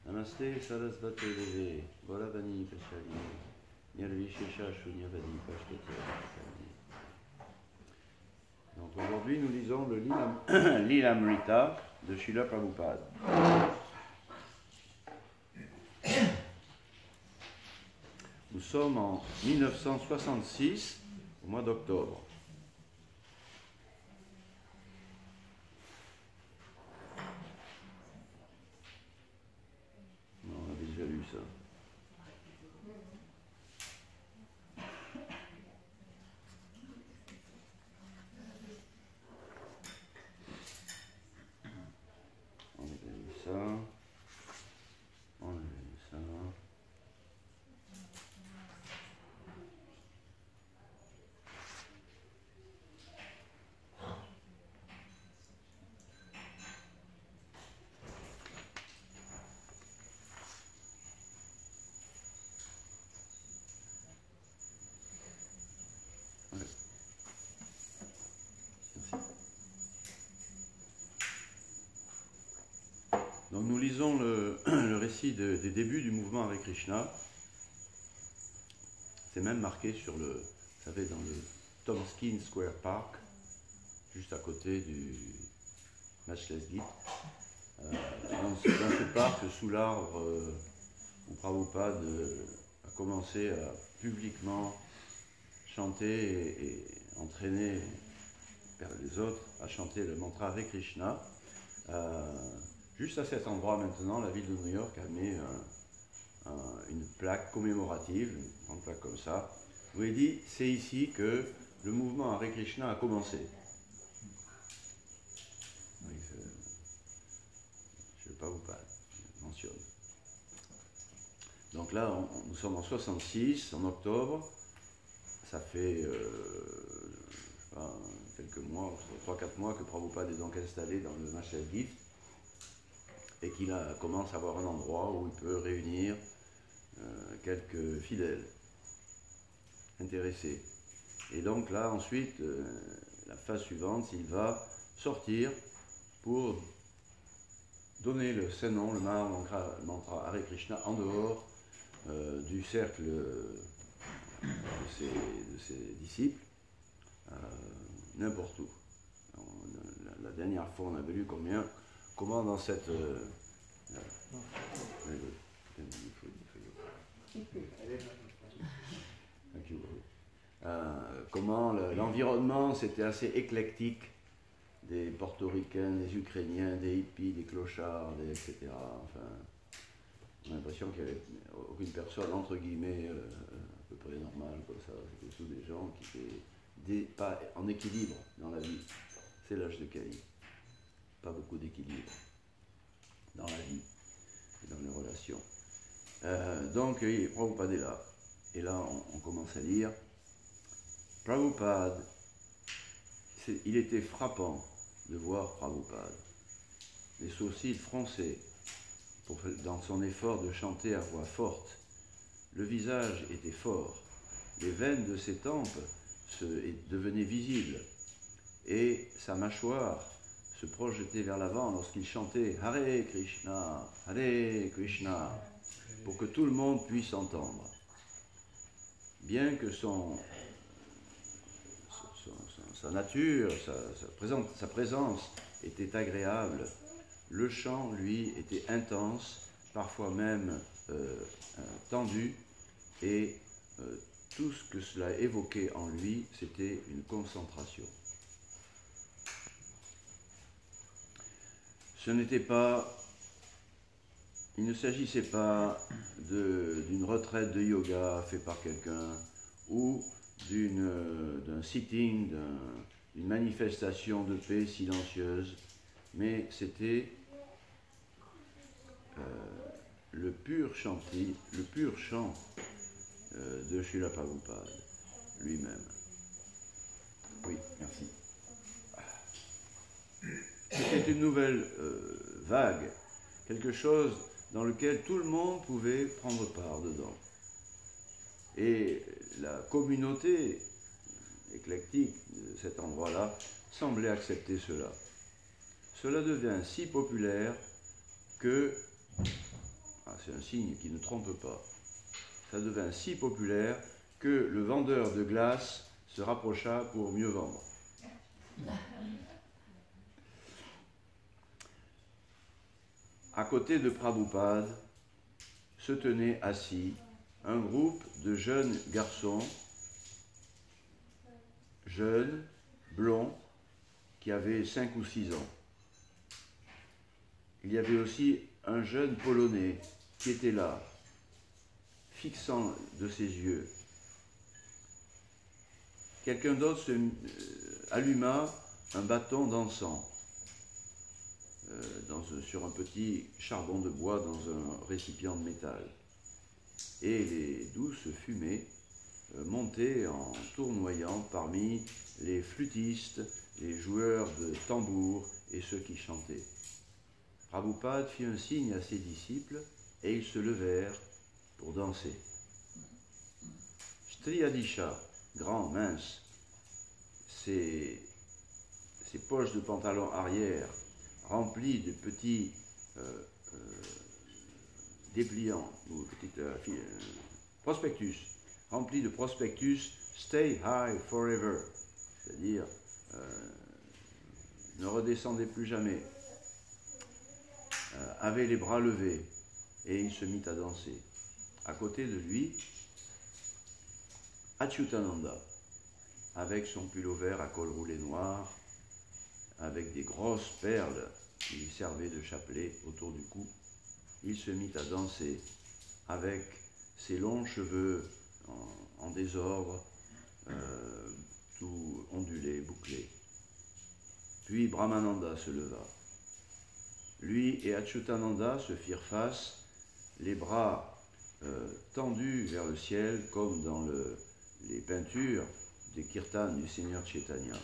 Namaste Sarasvati Deve, Goravani Pachalini, Nirvishesha Shunyavadi Pashtete. Donc aujourd'hui nous lisons le Lilamrita de Srila Prabhupada. Nous sommes en 1966, au mois d'octobre. On a déjà lu ça. Donc nous lisons le récit des débuts du mouvement Hare Krishna. C'est même marqué sur le, vous savez, dans le Tomskin Square Park, juste à côté du Matchless Gift. Dans ce parc, sous l'arbre où Prabhupada a commencé à publiquement chanter et entraîner les autres à chanter le mantra Hare Krishna. Juste à cet endroit maintenant, la ville de New York a mis une plaque commémorative, une grande plaque comme ça, où il dit c'est ici que le mouvement Hare Krishna a commencé. Oui, je ne vais pas vous mentionne. Donc là, nous sommes en 66, en octobre. Ça fait quelques mois, 3-4 mois que Prabhupada est donc installé dans le Matchless Gift et qu'il commence à avoir un endroit où il peut réunir quelques fidèles intéressés. Et donc là, ensuite, la phase suivante, il va sortir pour donner le saint nom, le mantra Hare Krishna en dehors du cercle de ses disciples, n'importe où. La dernière fois, on avait lu comment dans cette... comment l'environnement, c'était assez éclectique, des portoricains, des ukrainiens, des hippies, des clochards, etc. Enfin, on a l'impression qu'il n'y avait aucune personne, entre guillemets, à peu près normale, comme ça. C'était tous des gens qui étaient pas en équilibre dans la vie. C'est l'âge de Caïn. Pas beaucoup d'équilibre dans la vie et dans les relations. Donc, Prabhupada est là. Et là, on commence à lire. Prabhupada, il était frappant de voir Prabhupada. Les sourcils froncés dans son effort de chanter à voix forte. Le visage était fort. Les veines de ses tempes devenaient visibles. Et sa mâchoire se projetait vers l'avant lorsqu'il chantait Hare Krishna, Hare Krishna, pour que tout le monde puisse entendre. Bien que sa nature, sa présence était agréable, le chant, lui, était intense, parfois même tendu, et tout ce que cela évoquait en lui, c'était une concentration. Il ne s'agissait pas d'une retraite de yoga faite par quelqu'un ou d'un sitting, d'une manifestation de paix silencieuse, mais c'était le pur chant de Srila Prabhupada lui-même. Oui, merci. C'était une nouvelle vague, quelque chose dans lequel tout le monde pouvait prendre part dedans. Et la communauté éclectique de cet endroit-là semblait accepter cela. Cela devient si populaire que, c'est un signe qui ne trompe pas, ça devint si populaire que le vendeur de glace se rapprocha pour mieux vendre. À côté de Prabhupada se tenait assis un groupe de jeunes garçons, jeunes, blonds, qui avaient 5 ou 6 ans. Il y avait aussi un jeune Polonais qui était là, fixant de ses yeux. Quelqu'un d'autre alluma un bâton d'encens sur un petit charbon de bois dans un récipient de métal. Et les douces fumées montaient en tournoyant parmi les flûtistes, les joueurs de tambour et ceux qui chantaient. Prabhupada fit un signe à ses disciples et ils se levèrent pour danser. Striyadisha, grand, mince, ses poches de pantalon arrière remplies de petits dépliant, ou petite prospectus, rempli de prospectus, stay high forever, c'est-à-dire ne redescendez plus jamais, avait les bras levés, et il se mit à danser. À côté de lui, Achyutananda, avec son pull vert à col roulé noir, avec des grosses perles qui lui servaient de chapelet autour du cou, il se mit à danser avec ses longs cheveux en désordre, tout ondulés, bouclés. Puis Brahmananda se leva. Lui et Achyutananda se firent face, les bras tendus vers le ciel, comme dans les peintures des kirtans du Seigneur Chaitanya.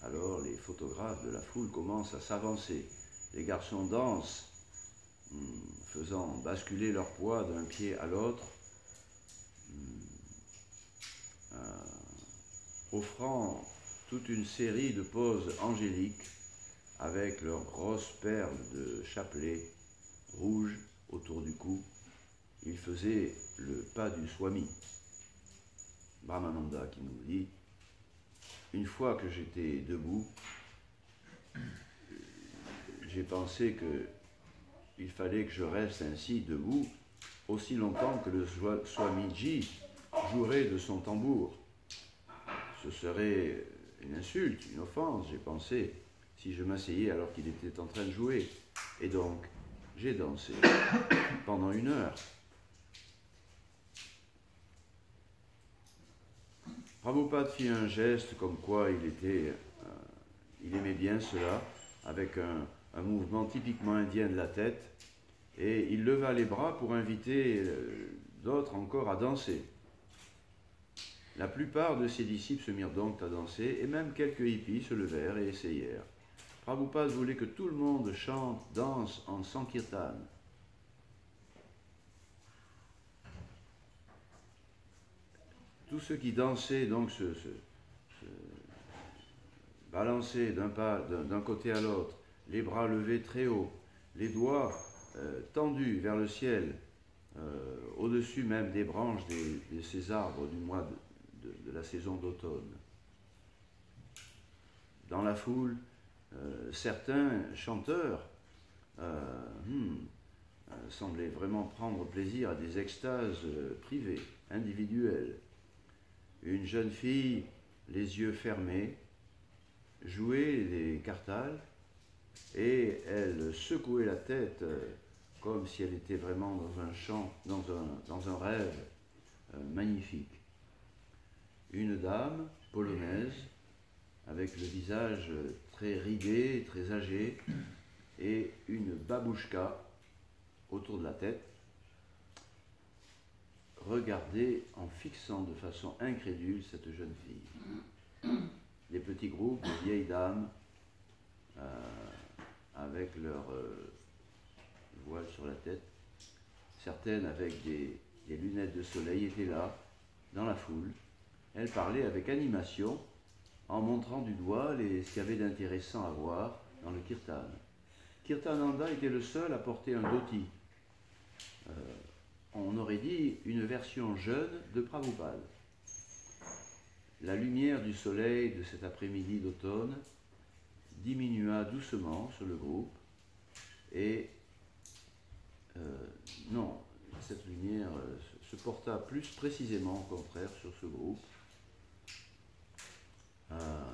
Alors les photographes de la foule commencent à s'avancer. Les garçons dansent, faisant basculer leur poids d'un pied à l'autre, offrant toute une série de poses angéliques avec leurs grosses perles de chapelet rouges autour du cou. Ils faisaient le pas du Swami. Brahmananda qui nous dit: une fois que j'étais debout, j'ai pensé qu'il fallait que je reste ainsi debout aussi longtemps que le Swamiji jouerait de son tambour. Ce serait une insulte, une offense, j'ai pensé, si je m'asseyais alors qu'il était en train de jouer. Et donc, j'ai dansé pendant 1 heure. Prabhupada fit un geste comme quoi il aimait bien cela, avec un mouvement typiquement indien de la tête, et il leva les bras pour inviter d'autres encore à danser. La plupart de ses disciples se mirent donc à danser, et même quelques hippies se levèrent et essayèrent. Prabhupada voulait que tout le monde chante, danse en sankirtan. Tous ceux qui dansaient donc se balançaient d'un côté à l'autre, les bras levés très haut, les doigts tendus vers le ciel, au-dessus même des branches de ces arbres du mois de la saison d'automne. Dans la foule, certains chanteurs semblaient vraiment prendre plaisir à des extases privées, individuelles. Une jeune fille, les yeux fermés, jouait des kartals et elle secouait la tête comme si elle était vraiment dans un chant, dans un rêve magnifique. Une dame polonaise, avec le visage très ridé, très âgé, et une babouchka autour de la tête, regardait en fixant de façon incrédule cette jeune fille. Des petits groupes de vieilles dames avec leur voile sur la tête, certaines avec des lunettes de soleil étaient là, dans la foule. Elles parlaient avec animation, en montrant du doigt ce qu'il y avait d'intéressant à voir dans le kirtan. Kirtananda était le seul à porter un dhoti. On aurait dit une version jeune de Prabhupada. La lumière du soleil de cet après-midi d'automne diminua doucement sur le groupe et non, cette lumière se porta plus précisément au contraire sur ce groupe. Voilà.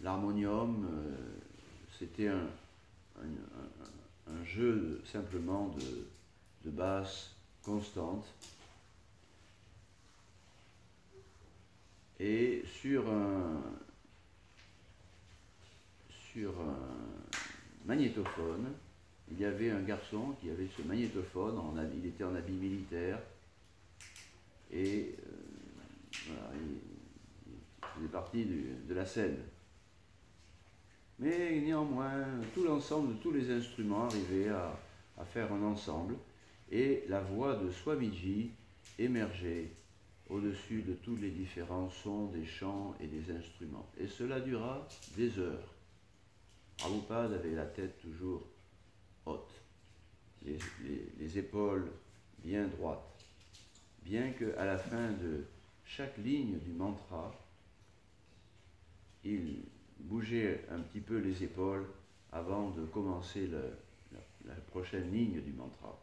L'harmonium, c'était un jeu simplement de basses constantes. Et sur un magnétophone, il y avait un garçon qui avait ce magnétophone, il était en habit militaire, et voilà, il faisait partie de la scène. Mais néanmoins, tout l'ensemble de tous les instruments arrivait à faire un ensemble, et la voix de Swamiji émergeait au-dessus de tous les différents sons des chants et des instruments. Et cela dura des heures. Prabhupada avait la tête toujours haute, les épaules bien droites, bien qu'à la fin de chaque ligne du mantra, il bougeait un petit peu les épaules avant de commencer la prochaine ligne du mantra.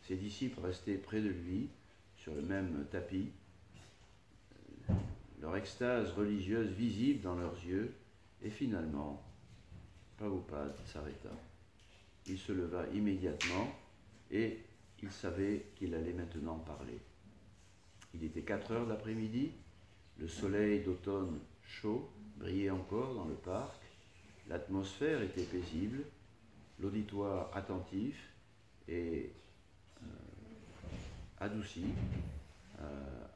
Ses disciples restaient près de lui, sur le même tapis, leur extase religieuse visible dans leurs yeux, et finalement, Prabhupada s'arrêta. Il se leva immédiatement et il savait qu'il allait maintenant parler. Il était 4 heures de l'après-midi, le soleil d'automne chaud brillait encore dans le parc, l'atmosphère était paisible, l'auditoire attentif et adouci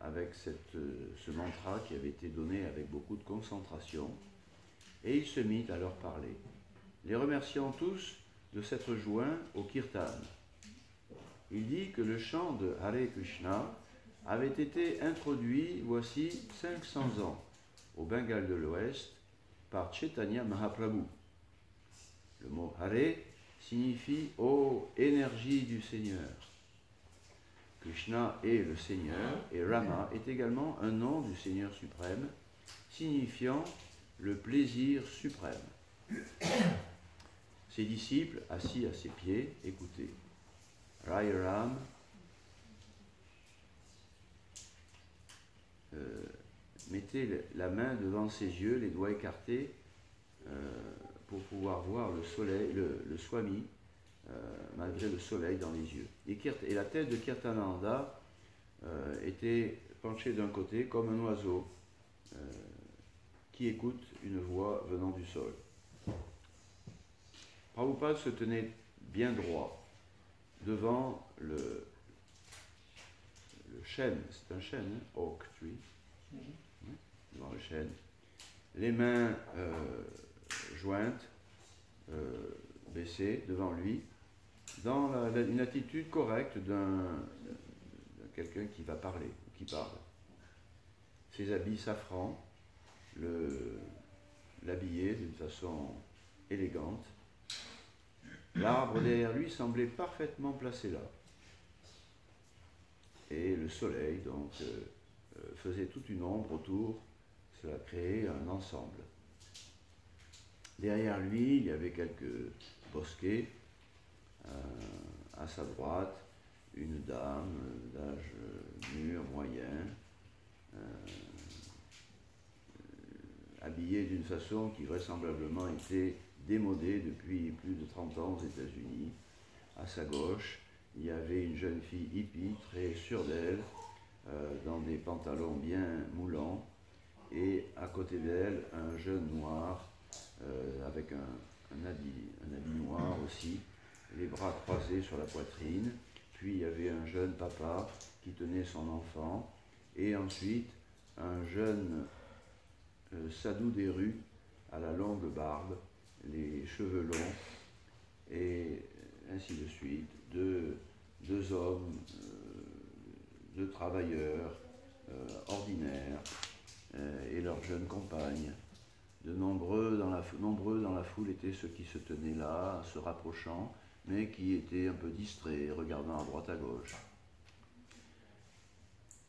avec ce mantra qui avait été donné avec beaucoup de concentration, et il se mit à leur parler, les remerciant tous de s'être joints au kirtan. Il dit que le chant de Hare Krishna avait été introduit voici 500 ans au Bengale de l'Ouest par Chaitanya Mahaprabhu. Le mot Hare signifie « ô énergie du Seigneur ». Krishna est le Seigneur et Rama est également un nom du Seigneur suprême, signifiant le plaisir suprême. Ses disciples, assis à ses pieds, écoutaient. Rai Ram mettait la main devant ses yeux, les doigts écartés, pour pouvoir voir le soleil, le Swami, malgré le soleil dans les yeux. Et la tête de Kirtananda était penchée d'un côté comme un oiseau qui écoute une voix venant du sol. Prabhupada se tenait bien droit devant le chêne, c'est un chêne, hein, oak tree, devant le chêne, les mains jointes, baissées devant lui, dans une attitude correcte d'un quelqu'un qui va parler, qui parle. Ses habits safran l'habillaient d'une façon élégante. L'arbre derrière lui semblait parfaitement placé là. Et le soleil, donc, faisait toute une ombre autour. Cela créait un ensemble. Derrière lui, il y avait quelques bosquets. À sa droite, une dame d'âge mûr, moyen, habillée d'une façon qui vraisemblablement était démodée depuis plus de 30 ans aux États-Unis. À sa gauche, il y avait une jeune fille hippie, très sûre d'elle, dans des pantalons bien moulants, et à côté d'elle, un jeune noir, avec un habit noir aussi, les bras croisés sur la poitrine. Puis il y avait un jeune papa qui tenait son enfant, et ensuite un jeune sadhu des rues à la longue barbe, les cheveux longs, et ainsi de suite. Deux hommes, deux travailleurs ordinaires, et leurs jeunes compagnes. Nombreux dans la foule étaient ceux qui se tenaient là, se rapprochant, mais qui étaient un peu distraits, regardant à droite à gauche.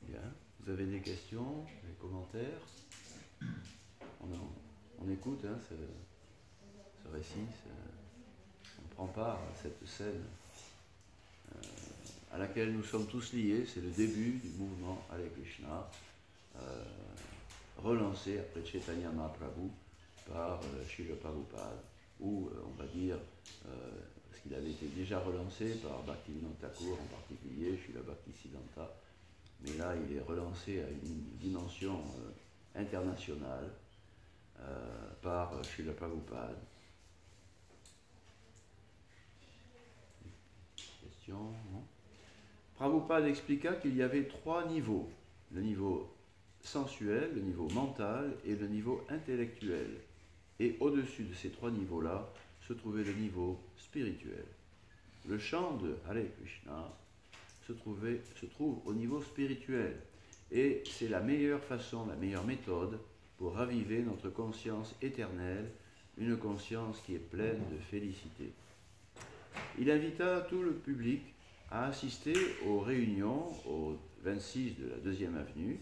Bien. Vous avez des questions, des commentaires? On écoute hein, ce récit, on prend part à cette scène à laquelle nous sommes tous liés. C'est le début du mouvement Hare Krishna, relancé après Chaitanya Mahaprabhu par Srila Prabhupada, ou on va dire, parce qu'il avait été déjà relancé par Bhaktivinoda Thakur en particulier, Srila Bhaktisiddhanta, mais là il est relancé à une dimension internationale par Srila Prabhupada. Question, non? Prabhupada expliqua qu'il y avait 3 niveaux, le niveau sensuel, le niveau mental et le niveau intellectuel. Et au-dessus de ces 3 niveaux-là se trouvait le niveau spirituel. Le chant de Hare Krishna se trouve au niveau spirituel. Et c'est la meilleure façon, la meilleure méthode pour raviver notre conscience éternelle une conscience qui est pleine de félicité. Il invita tout le public à assister aux réunions au 26 de la 2e avenue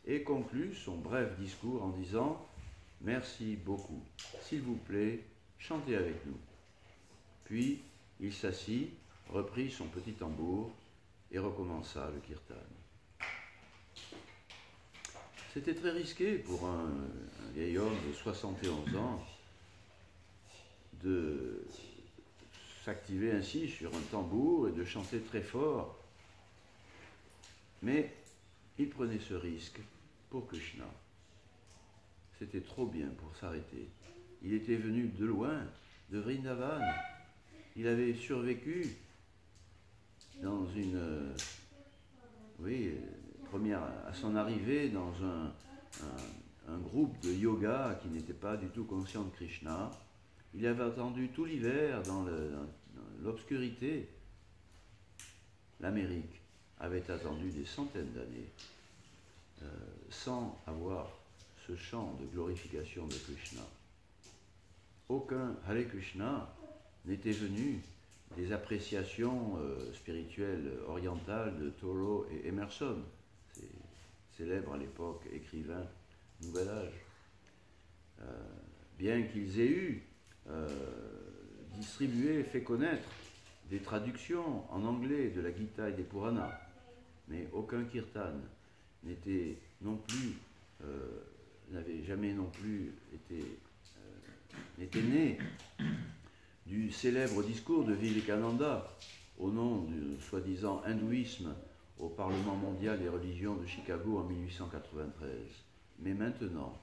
et conclut son bref discours en disant « Merci beaucoup, s'il vous plaît, chantez avec nous ». Puis il s'assit, reprit son petit tambour et recommença le kirtan. C'était très risqué pour un vieil homme de 71 ans de s'activer ainsi sur un tambour et de chanter très fort. Mais il prenait ce risque pour Krishna. C'était trop bien pour s'arrêter. Il était venu de loin, de Vrindavan. Il avait survécu dans une... à son arrivée dans un groupe de yoga qui n'était pas du tout conscient de Krishna. Il avait attendu tout l'hiver dans l'obscurité. L'Amérique avait attendu des centaines d'années sans avoir ce chant de glorification de Krishna. Aucun Hare Krishna n'était venu des appréciations spirituelles orientales de Thoreau et Emerson, ces célèbres à l'époque écrivains du Nouvel Âge. Bien qu'ils aient eu distribué, fait connaître des traductions en anglais de la Gita et des Puranas, mais aucun kirtan n'était non plus, n'avait jamais non plus était né du célèbre discours de Vivekananda au nom du soi-disant hindouisme au Parlement mondial des religions de Chicago en 1893. Mais maintenant,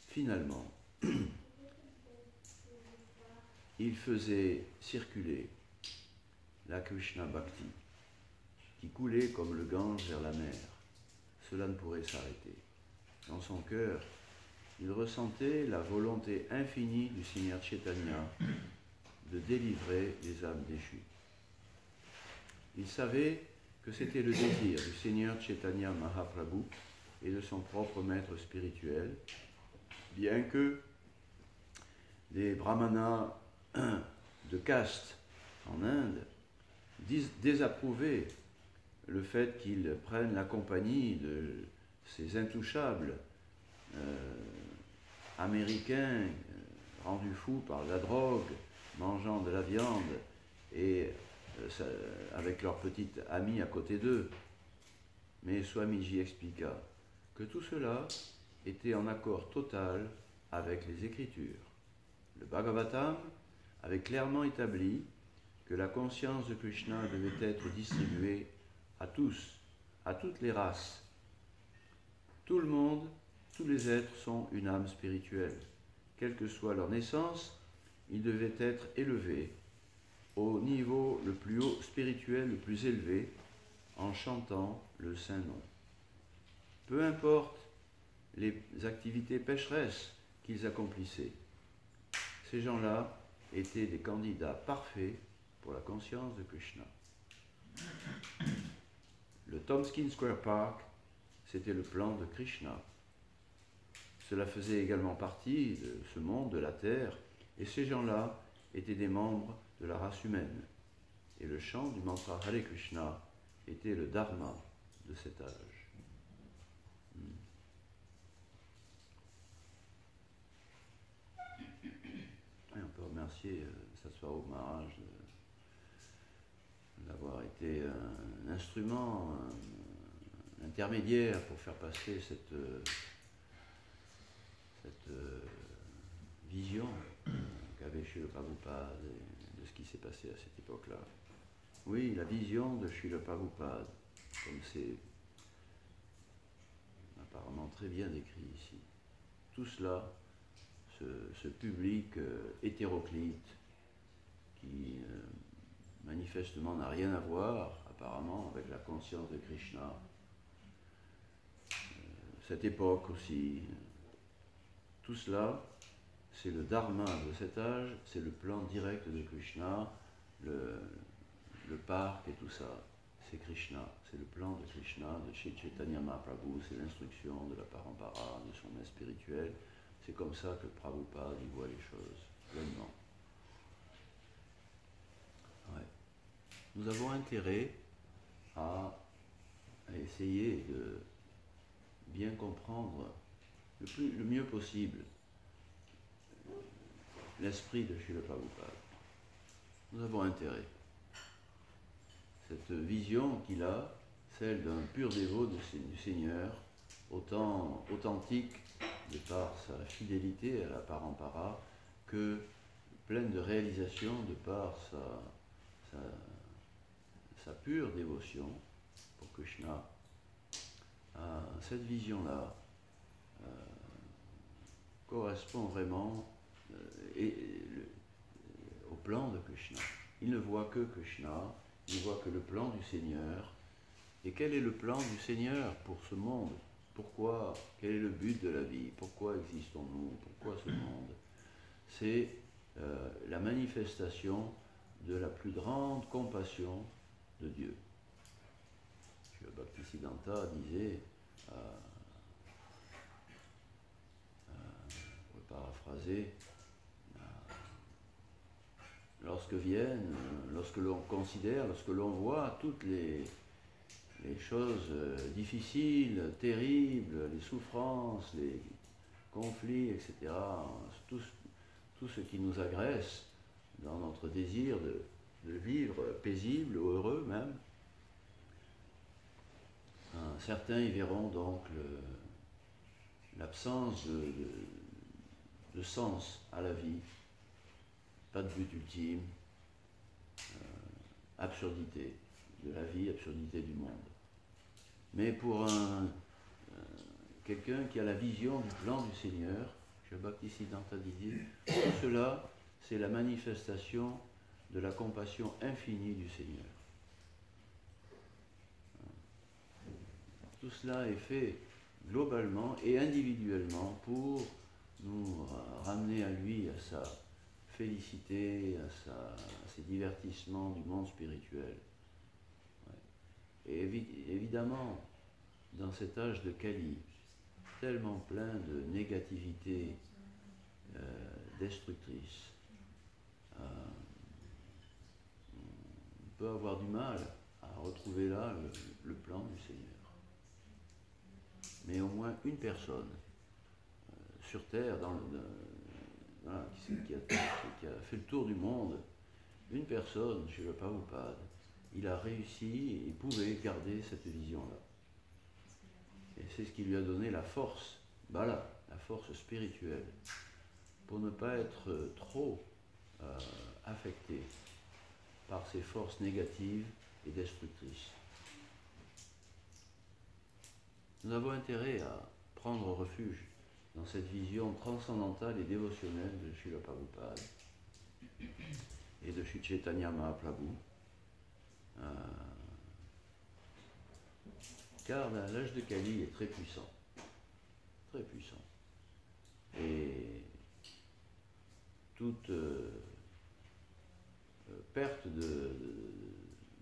finalement, il faisait circuler la Krishna Bhakti qui coulait comme le Gange vers la mer. Cela ne pourrait s'arrêter. Dans son cœur, il ressentait la volonté infinie du Seigneur Chaitanya de délivrer les âmes déchues. Il savait que c'était le désir du Seigneur Chaitanya Mahaprabhu et de son propre maître spirituel, bien que les brahmanas de caste en Inde désapprouvaient le fait qu'ils prennent la compagnie de ces intouchables américains rendus fous par la drogue, mangeant de la viande et avec leur petite amie à côté d'eux. Mais Swamiji expliqua que tout cela était en accord total avec les Écritures. Le Bhagavatam avait clairement établi que la conscience de Krishna devait être distribuée à tous, à toutes les races. Tout le monde, tous les êtres sont une âme spirituelle. Quelle que soit leur naissance, ils devaient être élevés au niveau le plus haut spirituel, le plus élevé, en chantant le Saint-Nom. Peu importe les activités pécheresses qu'ils accomplissaient, ces gens-là étaient des candidats parfaits pour la conscience de Krishna. Le Tompkins Square Park, c'était le plan de Krishna. Cela faisait également partie de ce monde, de la terre, et ces gens-là étaient des membres de la race humaine. Et le chant du mantra Hare Krishna était le dharma de cet âge. Et on peut remercier Saswaro Maharaj d'avoir été un instrument, un intermédiaire pour faire passer cette vision qu'avait Srila Prabhupada de ce qui s'est passé à cette époque-là. Oui, la vision de Srila Prabhupada, comme c'est apparemment très bien décrit ici. Tout cela, ce public hétéroclite qui manifestement n'a rien à voir apparemment avec la conscience de Krishna. Cette époque aussi, tout cela, c'est le dharma de cet âge, c'est le plan direct de Krishna, le parc et tout ça, c'est Krishna, c'est le plan de Krishna, de Shri Chaitanya Mahaprabhu, c'est l'instruction de la parampara, de son maître spirituel, c'est comme ça que Prabhupada y voit les choses, pleinement. Ouais. Nous avons intérêt à essayer de bien comprendre le mieux possible l'esprit de Srila Prabhupada. Nous avons intérêt. Cette vision qu'il a, celle d'un pur dévot du Seigneur, autant authentique de par sa fidélité à la parampara que pleine de réalisation de par sa pure dévotion pour Krishna. Cette vision-là correspond vraiment au plan de Krishna. Il ne voit que Krishna, il ne voit que le plan du Seigneur. Et quel est le plan du Seigneur pour ce monde? Pourquoi? Quel est le but de la vie? Pourquoi existons-nous? Pourquoi ce monde? C'est la manifestation de la plus grande compassion de Dieu. Bhaktisiddhanta disait, pour paraphraser, lorsque l'on considère, lorsque l'on voit toutes les choses difficiles, terribles, les souffrances, les conflits, etc., tout ce qui nous agresse dans notre désir de vivre paisible ou heureux même, certains y verront donc l'absence de sens à la vie, pas de but ultime, absurdité de la vie, absurdité du monde. Mais pour quelqu'un qui a la vision du plan du Seigneur, Bhaktisiddhanta disait, tout cela, c'est la manifestation de la compassion infinie du Seigneur. Tout cela est fait globalement et individuellement pour nous ramener à lui, à sa félicité, à ses divertissements du monde spirituel. Ouais. Et évidemment, dans cet âge de Kali, tellement plein de négativité destructrice, on peut avoir du mal à retrouver là le plan du Seigneur. Mais au moins une personne sur Terre, voilà, qui a fait le tour du monde, une personne, chez le Prabhupada, il a réussi et il pouvait garder cette vision-là. Et c'est ce qui lui a donné la force, bala, la force spirituelle, pour ne pas être trop affecté par ces forces négatives et destructrices. Nous avons intérêt à prendre refuge dans cette vision transcendantale et dévotionnelle de Srila Prabhupada et de Sri Chaitanya Mahaprabhu. Car l'âge de Kali est très puissant. Très puissant. Et toute perte de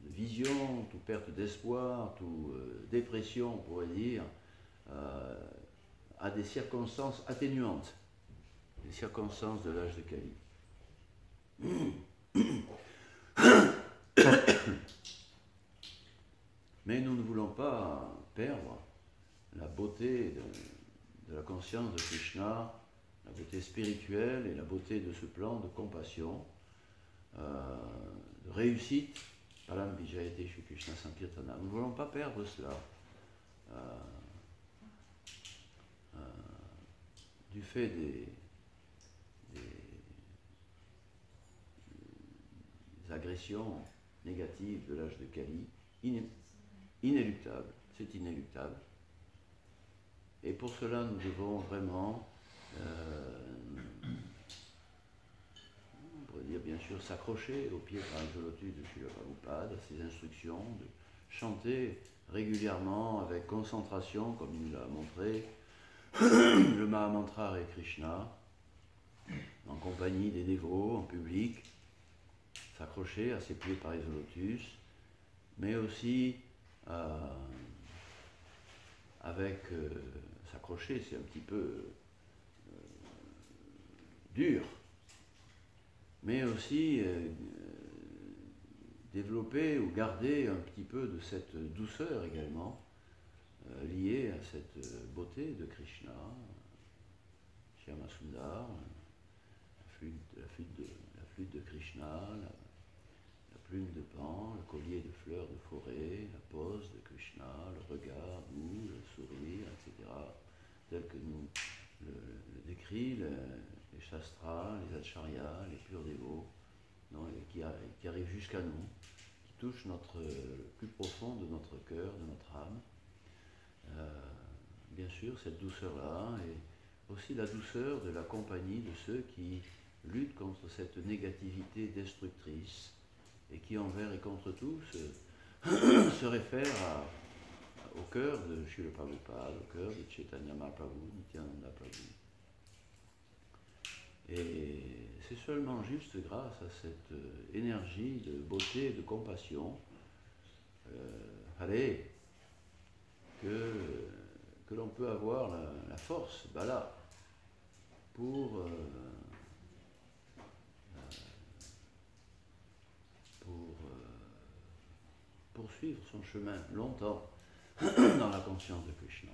vision, toute perte d'espoir, toute dépression, on pourrait dire, à des circonstances atténuantes, les circonstances de l'âge de Kali. Mais nous ne voulons pas perdre la beauté de la conscience de Krishna, la beauté spirituelle et la beauté de ce plan de compassion, de réussite, Palam Vijayate Shri Krishna Sankirtana. Nous ne voulons pas perdre cela. Du fait des agressions négatives de l'âge de Kali, inéluctable, c'est inéluctable. Et pour cela, nous devons vraiment, on pourrait dire bien sûr, s'accrocher au pied par le lotus de Srila Prabhupada, à ses instructions, de chanter régulièrement, avec concentration, comme il l'a montré, le Mahamantra Hare Krishna, en compagnie des dévots, en public, s'accrocher à ses pieds par les lotus, mais aussi avec s'accrocher, c'est un petit peu dur, mais aussi développer ou garder un petit peu de cette douceur également, liée à cette beauté de Krishna, Shyamasundar, la flûte de Krishna, la plume de Pan, le collier de fleurs de forêt, la pose de Krishna, le regard doux, le sourire, etc., tel que nous le décrit les shastras, les acharyas, les purs dévots, qui arrivent jusqu'à nous, qui touchent le plus profond de notre cœur, de notre âme. Bien sûr, cette douceur-là, et aussi la douceur de la compagnie de ceux qui luttent contre cette négativité destructrice et qui, envers et contre tous, se réfèrent au cœur de Srila Prabhupada, au cœur de Chaitanya Mahaprabhu, Nityananda Prabhu. Et c'est seulement juste grâce à cette énergie de beauté, de compassion, allez, que l'on peut avoir la force, bala, pour poursuivre son chemin longtemps dans la conscience de Krishna.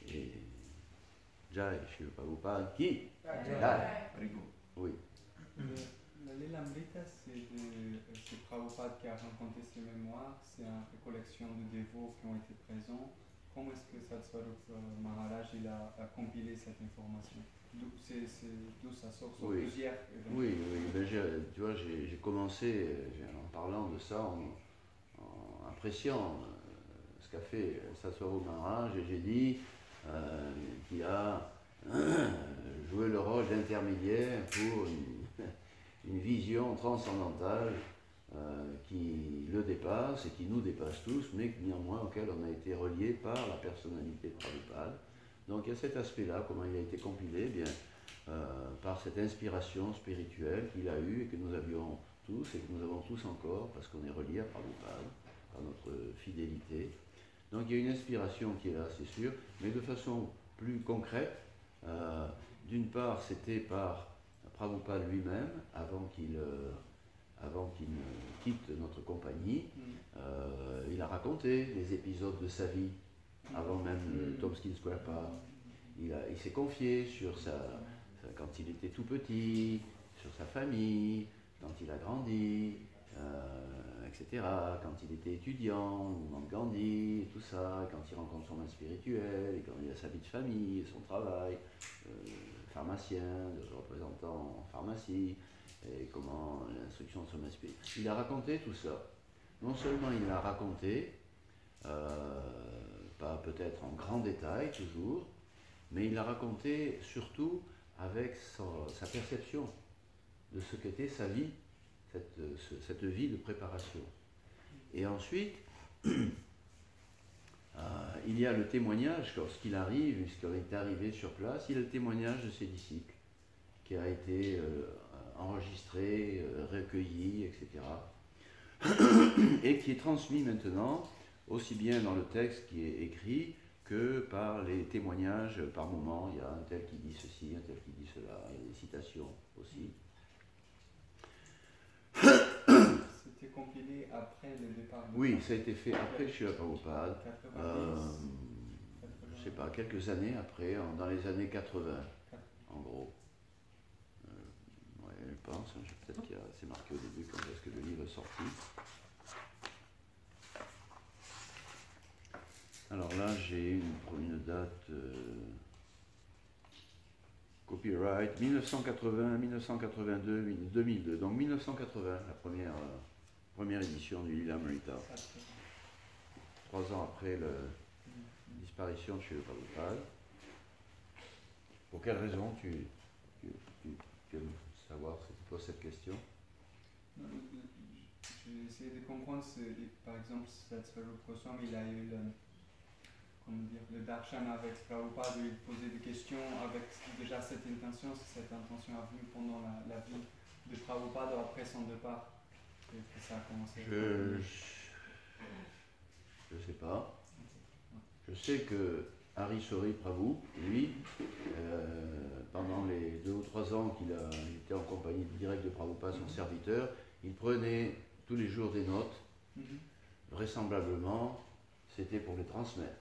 Et Jai Srila Prabhupada qui Jai. Oui. Le Lilamrita, c'est Prabhupada qui a raconté ses mémoires, c'est une collection de dévots qui ont été présents. Comment est-ce que Satsvarup Maharaj il a compilé cette information? D'où ça sort sur plusieurs événements? Oui, ben tu vois, j'ai commencé en parlant de ça, en appréciant ce qu'a fait Satsvarup Maharaj, et j'ai dit qu'il a joué le rôle d'intermédiaire pour une vision transcendantale qui le dépasse et qui nous dépasse tous, mais néanmoins auquel on a été relié par la personnalité de Prabhupada. Donc il y a cet aspect-là, comment il a été compilé, bien, par cette inspiration spirituelle qu'il a eue et que nous avions tous et que nous avons tous encore, parce qu'on est relié à Prabhupada, par notre fidélité. Donc il y a une inspiration qui est là, c'est sûr, mais de façon plus concrète. D'une part, c'était par Prabhupada lui-même, avant qu'il ne quitte notre compagnie. Il a raconté les épisodes de sa vie, avant même le Tompkins Square Park. Il s'est confié sur quand il était tout petit, sur sa famille, quand il a grandi, etc., quand il était étudiant, au moment de Gandhi, et tout ça, quand il rencontre son maître spirituel, et quand il a sa vie de famille, son travail, pharmacien, de représentant en pharmacie, et comment l'instruction de son maître spirituel. Il a raconté tout ça. Non seulement il l'a raconté, pas peut-être en grand détail toujours, mais il l'a raconté surtout avec sa perception de ce qu'était sa vie, cette vie de préparation. Et ensuite, il y a le témoignage, lorsqu'il arrive, puisqu'il est arrivé sur place, il y a le témoignage de ses disciples, qui a été enregistré, recueilli, etc. Et qui est transmis maintenant, aussi bien dans le texte qui est écrit, que par les témoignages par moment. Il y a un tel qui dit ceci, un tel qui dit cela, il y a des citations aussi. C'était compilé après le départ de Oui, ça a été fait après Srila Prabhupada, je ne sais pas, quelques années après, dans les années 80, en gros. Ouais, je pense, peut-être qu'il c'est marqué au début quand est-ce que le livre est sorti. Alors là, j'ai une date copyright 1980, 1982, 2002. Donc 1980, la première édition du Lilamrita. 3 ans après la disparition de Srila Prabhupada. Pour quelle raison tu aimes savoir, tu poses cette question? J'ai essayé de comprendre, par exemple, Satsvarup Goswami, il a eu le darshan avec Prabhupada, où il posait des questions avec déjà cette intention, cette intention est venue pendant la vie de Prabhupada après son départ, que ça a commencé. Je sais pas. Je sais que Harisori Prabhu, lui, pendant les 2 ou 3 ans qu'il était en compagnie directe de Prabhupada, son serviteur, il prenait tous les jours des notes. Vraisemblablement, c'était pour les transmettre.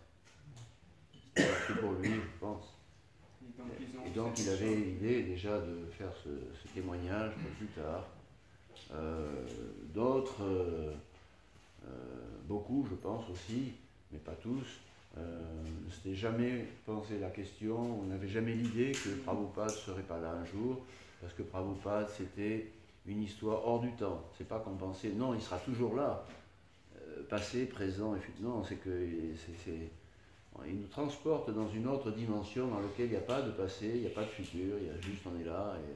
C'est pour lui, je pense. Et donc il avait l'idée déjà de faire ce témoignage pour plus tard. D'autres, beaucoup je pense aussi, mais pas tous, ne s'étaient jamais pensé la question, on n'avait jamais l'idée que Prabhupada ne serait pas là un jour, parce que Prabhupada c'était une histoire hors du temps. C'est pas qu'on pensait, non, il sera toujours là, passé, présent, et futur. Non, c'est que il nous transporte dans une autre dimension dans laquelle il n'y a pas de passé, il n'y a pas de futur, il y a juste on est là et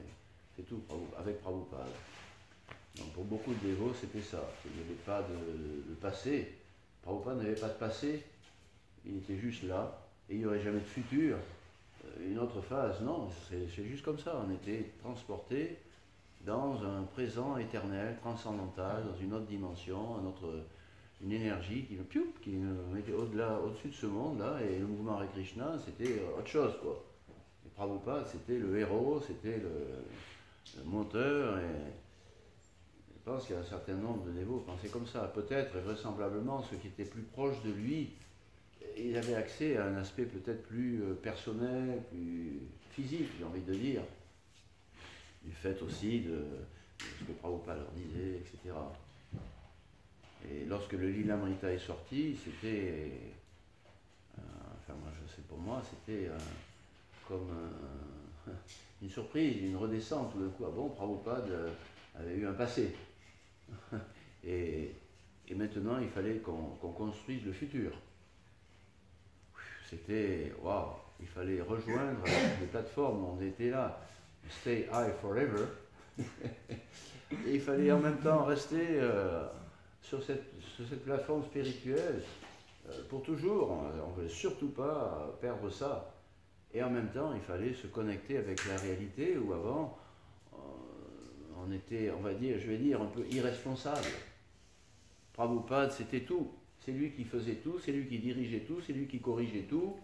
c'est tout, avec Prabhupada. Donc pour beaucoup de dévots, c'était ça. Il n'y avait pas de passé. Prabhupada n'avait pas de passé, il était juste là et il n'y aurait jamais de futur, une autre phase. Non, c'est juste comme ça. On était transporté dans un présent éternel, transcendantal, dans une autre dimension, une énergie qui nous mettait au-dessus de ce monde-là, et le mouvement Hare Krishna, c'était autre chose, quoi. Et Prabhupada, c'était le héros, c'était le monteur, et je pense qu'il y a un certain nombre de dévots qui pensaient comme ça. Peut-être, et vraisemblablement, ceux qui étaient plus proches de lui, ils avaient accès à un aspect peut-être plus personnel, plus physique, j'ai envie de dire, du fait aussi de ce que Prabhupada leur disait, etc. Et lorsque le Lilamrita est sorti, c'était, enfin moi je sais pour moi, c'était comme une surprise, une redescente tout d'un coup. Ah bon, Prabhupada avait eu un passé. et maintenant il fallait qu'on construise le futur. C'était, waouh, il fallait rejoindre les plateformes où on était là. Stay high forever. Et il fallait en même temps rester sur cette plateforme spirituelle pour toujours. On ne voulait surtout pas perdre ça. Et en même temps, il fallait se connecter avec la réalité où avant, on était, on va dire, je vais dire, un peu irresponsable. Prabhupada, c'était tout. C'est lui qui faisait tout, c'est lui qui dirigeait tout, c'est lui qui corrigeait tout.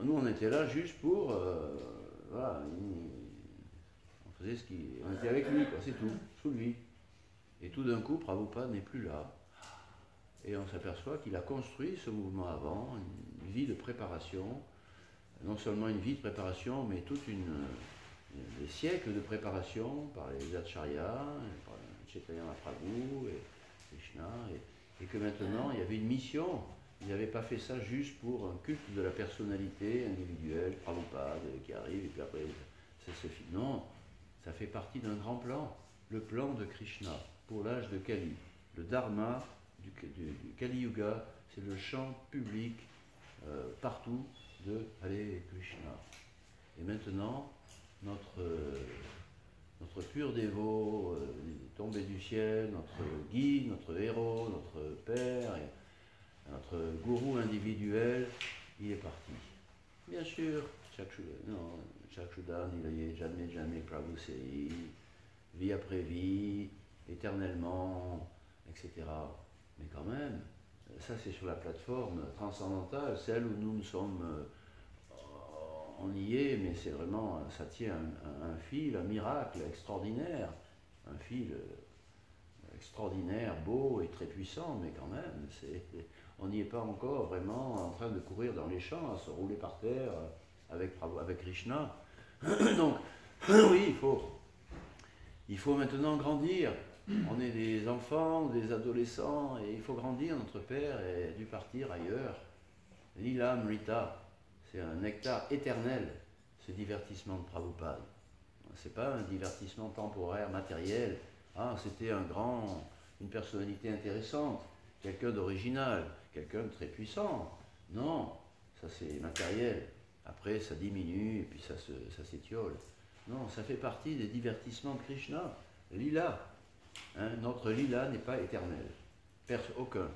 Nous, on était là juste pour... voilà, on faisait ce qui... On était avec lui, quoi, c'est tout, sous lui. Et tout d'un coup, Prabhupada n'est plus là. Et on s'aperçoit qu'il a construit ce mouvement avant, une vie de préparation. Non seulement une vie de préparation, mais des siècles de préparation par les acharyas, par Chaitanya Mahaprabhu et Krishna. Et que maintenant, il y avait une mission. Il n'avait pas fait ça juste pour un culte de la personnalité individuelle, Prabhupada qui arrive, et puis après, ça se finit. Non, ça fait partie d'un grand plan, le plan de Krishna, pour l'âge de Kali. Le dharma du Kali Yuga, c'est le chant public partout de Hare Krishna. Et maintenant, notre pur dévot, tombé du ciel, notre guide, notre héros, notre père, et notre gourou individuel, il est parti. Bien sûr, Chakshudan, il est jamais Prabhu Sei, vie après vie, éternellement, etc. Mais quand même, ça c'est sur la plateforme transcendantale, celle où nous sommes, on y est, mais c'est vraiment, ça tient un fil, un miracle extraordinaire, un fil extraordinaire, beau et très puissant, mais quand même, on n'y est pas encore vraiment en train de courir dans les champs, à se rouler par terre avec Krishna. Donc, oui, il faut maintenant grandir. On est des enfants, des adolescents, et il faut grandir. Notre père a dû partir ailleurs. Lila Amrita, c'est un nectar éternel, ce divertissement de Prabhupada. Ce n'est pas un divertissement temporaire, matériel. Ah, c'était une personnalité intéressante, quelqu'un d'original, quelqu'un de très puissant. Non, ça c'est matériel. Après, ça diminue et puis ça s'étiole. Non, ça fait partie des divertissements de Krishna. Lila. Notre lila n'est pas éternel. Aucun.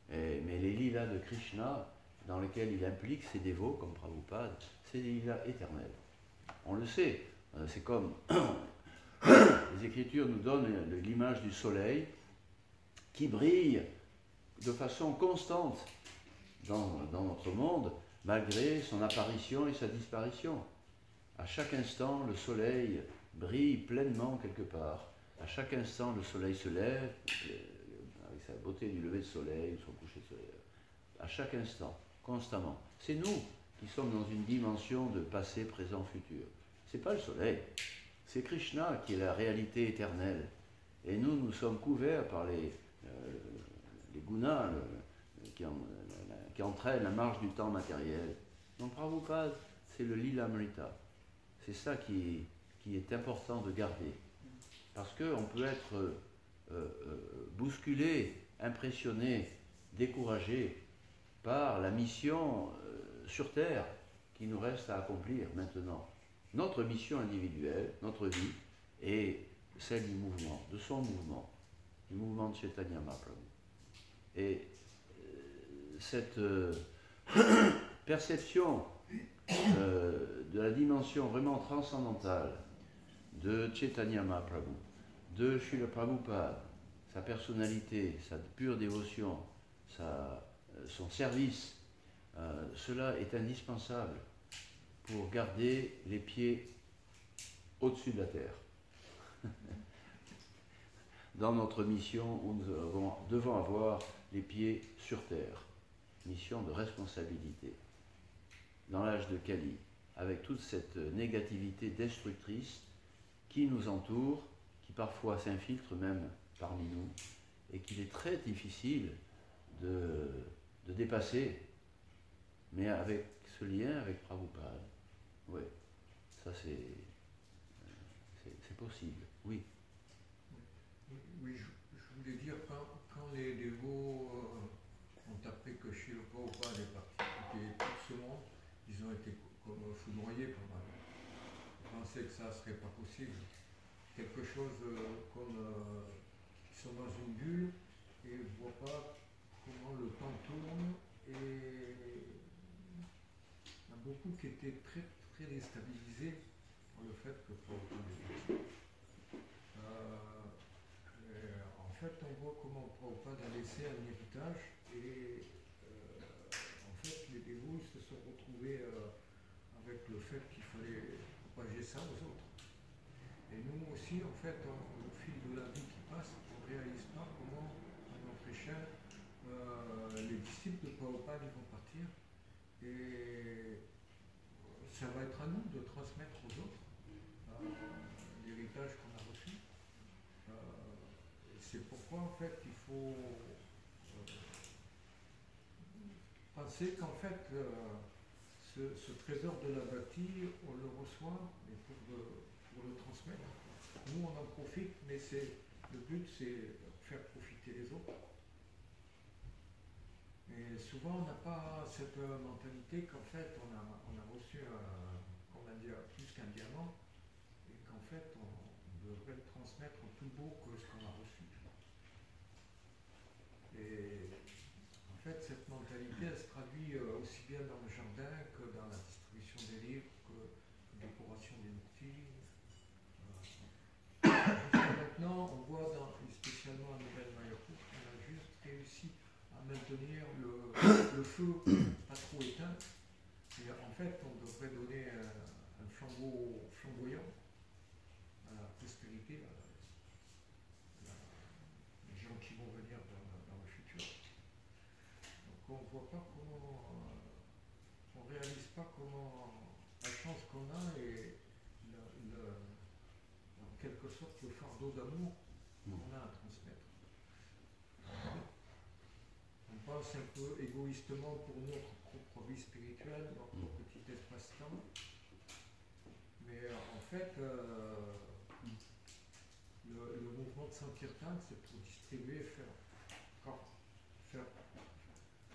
Mais les lilas de Krishna, dans lesquels il implique ses dévots, comme Prabhupada, c'est des lilas éternels. On le sait. C'est comme les Écritures nous donnent l'image du soleil qui brille de façon constante dans notre monde, malgré son apparition et sa disparition. À chaque instant, le soleil brille pleinement quelque part. À chaque instant, le soleil se lève, avec sa beauté du lever de soleil, son coucher de soleil. À chaque instant, constamment. C'est nous qui sommes dans une dimension de passé, présent, futur. Ce n'est pas le soleil, c'est Krishna qui est la réalité éternelle. Et nous, nous sommes couverts par les gunas qui entraînent la marche du temps matériel. Donc Prabhupada, c'est le Lilamrita. C'est ça qui est important de garder. Parce qu'on peut être bousculé, impressionné, découragé par la mission sur Terre qui nous reste à accomplir maintenant. Notre mission individuelle, notre vie, est celle du mouvement, de son mouvement, du mouvement de Chaitanya Mahaprabhu. Et cette perception de la dimension vraiment transcendantale de Chaitanya Mahaprabhu, de Srila Prabhupada, sa personnalité, sa pure dévotion, son service, cela est indispensable pour garder les pieds au-dessus de la terre. Dans notre mission, nous devons avoir les pieds sur terre. Mission de responsabilité. Dans l'âge de Kali, avec toute cette négativité destructrice qui nous entoure, qui parfois s'infiltre même parmi nous, et qu'il est très difficile de dépasser, mais avec ce lien avec Prabhupada, oui, ça c'est possible, oui. Oui, je voulais dire, quand les dévots ont appris que Srila Prabhupada est parti quitter tout ce monde, ils ont été comme foudroyés pas mal. Ils pensaient que ça ne serait pas possible. Quelque chose comme ils sont dans une bulle et ils ne voient pas comment le temps tourne, et il y en a beaucoup qui étaient très, très déstabilisés par le fait que Prabhupada est parti. En fait, on voit comment Prabhupada a laissé un héritage, et en fait, les dévots se sont retrouvés avec le fait qu'il fallait propager ça aux autres. Et nous aussi, en fait, au fil de la vie qui passe, on ne réalise pas comment, à notre échelle, les disciples de Prabhupada vont partir, et ça va être à nous de transmettre aux autres l'héritage qu'on a reçu. C'est pourquoi en fait il faut penser qu'en fait ce trésor de la bhakti, on le reçoit, mais pour le transmettre. Nous on en profite, mais le but c'est faire profiter les autres. Et souvent on n'a pas cette mentalité qu'en fait on a reçu plus qu'un diamant, et qu'en fait on devrait le transmettre plus beau que ce qu'on a reçu. Et en fait, cette mentalité, elle se traduit aussi bien dans le jardin que dans la distribution des livres, que la décoration des muktis. Jusqu'à maintenant, on voit, spécialement à Nouvelle-Mayapur, qu'on a juste réussi à maintenir le feu pas trop éteint. Et en fait, on devrait donner un flambeau flamboyant à la postérité, les gens qui vont venir dans le futur. Donc on ne voit pas comment, on ne réalise pas comment la chance qu'on a, et en quelque sorte le fardeau d'amour qu'on a à transmettre. On pense un peu égoïstement pour notre propre vie spirituelle, notre petit espace-temps, mais en fait le mouvement de Sankirtan, c'est pour distribuer,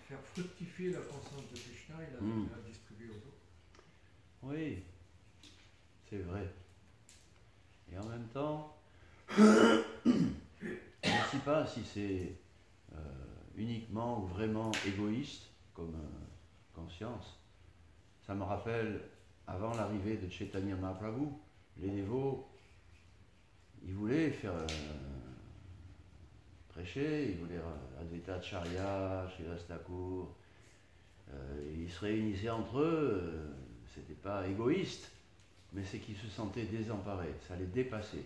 faire fructifier la conscience de Krishna et la distribuer aux autres. Oui, c'est vrai. Et en même temps, je ne sais pas si c'est uniquement ou vraiment égoïste comme conscience. Ça me rappelle, avant l'arrivée de Chaitanya Mahaprabhu, les dévots, ils voulaient faire prêcher, ils voulaient Advaita Acharya, Srivas Thakur, se réunissaient entre eux, c'était pas égoïste, mais c'est qu'ils se sentaient désemparés, ça les dépassait.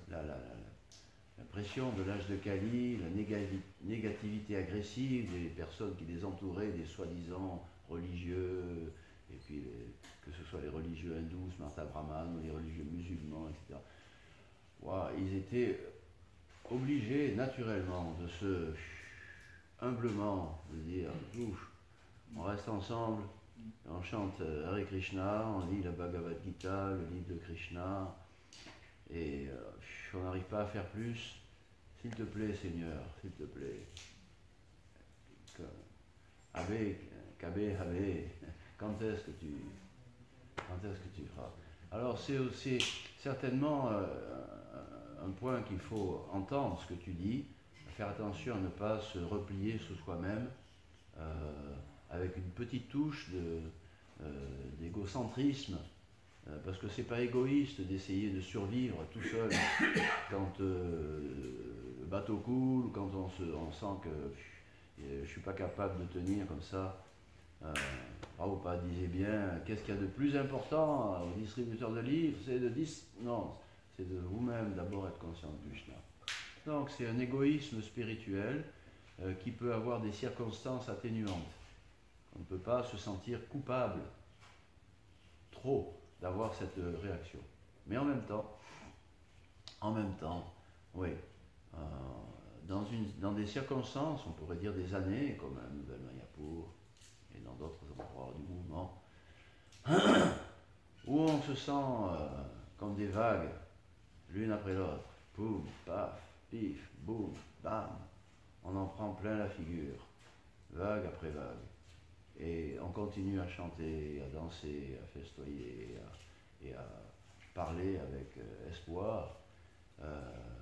La pression de l'âge de Kali, la négativité agressive des personnes qui les entouraient, des soi-disant religieux, et puis que ce soit les religieux hindous, Smarta Brahman, ou les religieux musulmans, etc. Wow, ils étaient obligés naturellement de se humblement de dire ouf, on reste ensemble, on chante Hare Krishna, on lit la Bhagavad Gita, le livre de Krishna, et on n'arrive pas à faire plus. S'il te plaît, Seigneur, s'il te plaît. Kabe, quand est-ce que tu feras? Alors c'est aussi certainement un point qu'il faut entendre ce que tu dis, faire attention à ne pas se replier sur soi-même avec une petite touche d'égocentrisme, parce que c'est pas égoïste d'essayer de survivre tout seul quand le bateau coule, ou quand on sent que je suis pas capable de tenir comme ça. Prabhupada disait bien, qu'est-ce qu'il y a de plus important au distributeur de livres? C'est c'est de vous-même d'abord être conscient de Krishna. Donc c'est un égoïsme spirituel qui peut avoir des circonstances atténuantes. On ne peut pas se sentir coupable trop d'avoir cette réaction. Mais en même temps, oui, dans des circonstances, on pourrait dire des années, comme à Nouvelle-Mayapur et dans d'autres endroits du mouvement, où on se sent comme des vagues, l'une après l'autre, poum, paf, pif, boum, bam, on en prend plein la figure, vague après vague. Et on continue à chanter, à danser, à festoyer et à parler avec espoir.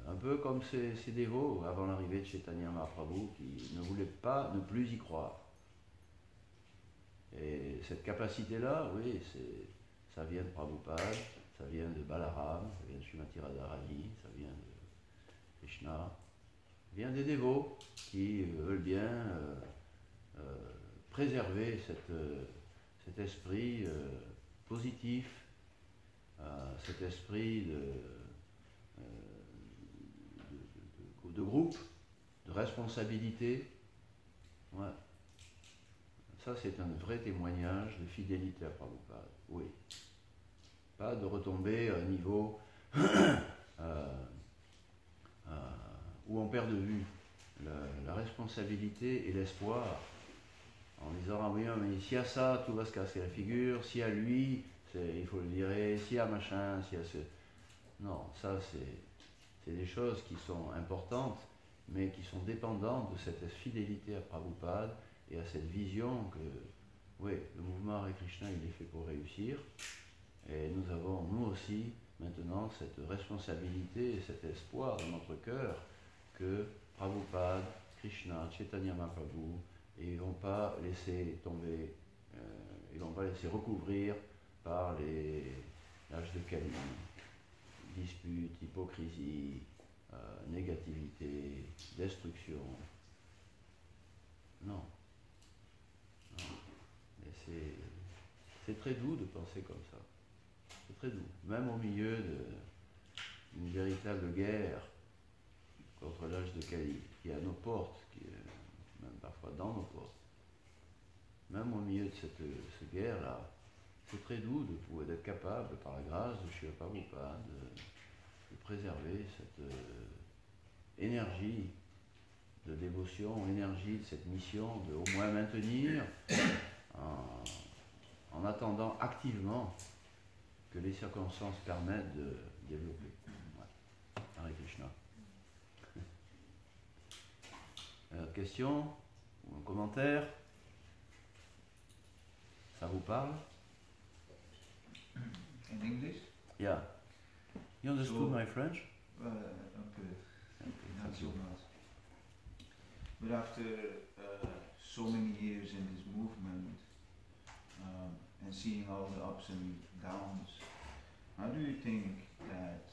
Un peu comme ces dévots avant l'arrivée de Chaitanya Mahaprabhu qui ne voulaient pas ne plus y croire. Et cette capacité-là, oui, ça vient de Prabhupada, ça vient de Balaram, ça vient de Srimati Radharani, ça vient de Krishna, ça vient des dévots qui veulent bien préserver cet esprit positif, cet esprit de groupe, de responsabilité. Ouais. Ça, c'est un vrai témoignage de fidélité à Prabhupada. Oui. Pas de retomber à un niveau où on perd de vue la responsabilité et l'espoir, en disant ah oui, mais s'il y a ça, tout va se casser la figure, s'il y a lui, il faut le virer, s'il y a machin, s'il y a ce... Non, ça c'est des choses qui sont importantes, mais qui sont dépendantes de cette fidélité à Prabhupada et à cette vision que, oui, le mouvement Hare Krishna, il est fait pour réussir, et nous avons, nous aussi, maintenant, cette responsabilité et cet espoir dans notre cœur que Prabhupada, Krishna, Chaitanya Mahaprabhu, et ils ne vont pas laisser tomber, ils ne vont pas laisser recouvrir par l'âge de Kali, dispute, hypocrisie, négativité, destruction. Non. Et c'est très doux de penser comme ça. C'est très doux. Même au milieu d'une véritable guerre contre l'âge de Kali, qui est à nos portes, qui est même parfois dans nos portes. Même au milieu de cette guerre-là, c'est très doux d'être capable, par la grâce de Srila Prabhupada, de préserver cette énergie de dévotion, énergie de cette mission, de au moins maintenir, en attendant activement que les circonstances permettent de développer. Ouais. Hare Krishna. Question ou un commentaire? Ça vous parle? In English? Yeah. You understood my French? Okay. Not so much. But after so many years in this movement and seeing all the ups and downs, how do you think that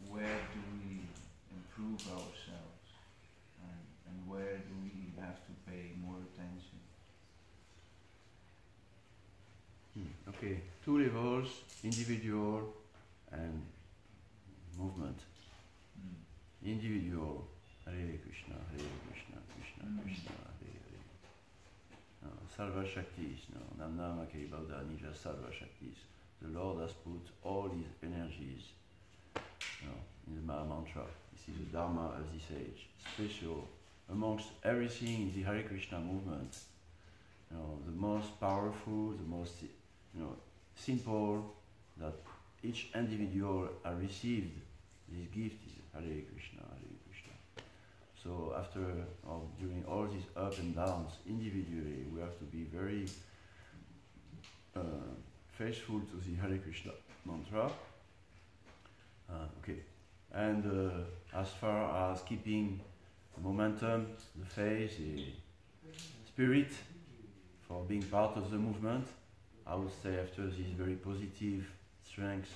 where do we improve ourselves and where do we have to pay more attention? Okay, 2 levels, individual and movement. Individual, Hare Krishna, Krishna, Krishna, Hare Hare. No, Sarva Shaktis, no, Nam Nama Karibauda Nija Sarva Shaktis. The Lord has put all his energies, in the Maha Mantra. This is the Dharma of this age, special amongst everything in the Hare Krishna movement. The most powerful, the most simple, that each individual has received this gift is Hare Krishna, Hare Krishna. So after, during all these ups and downs, individually, we have to be very faithful to the Hare Krishna mantra. Okay, and as far as keeping the momentum, the faith, the spirit for being part of the movement, I would say after this very positive strength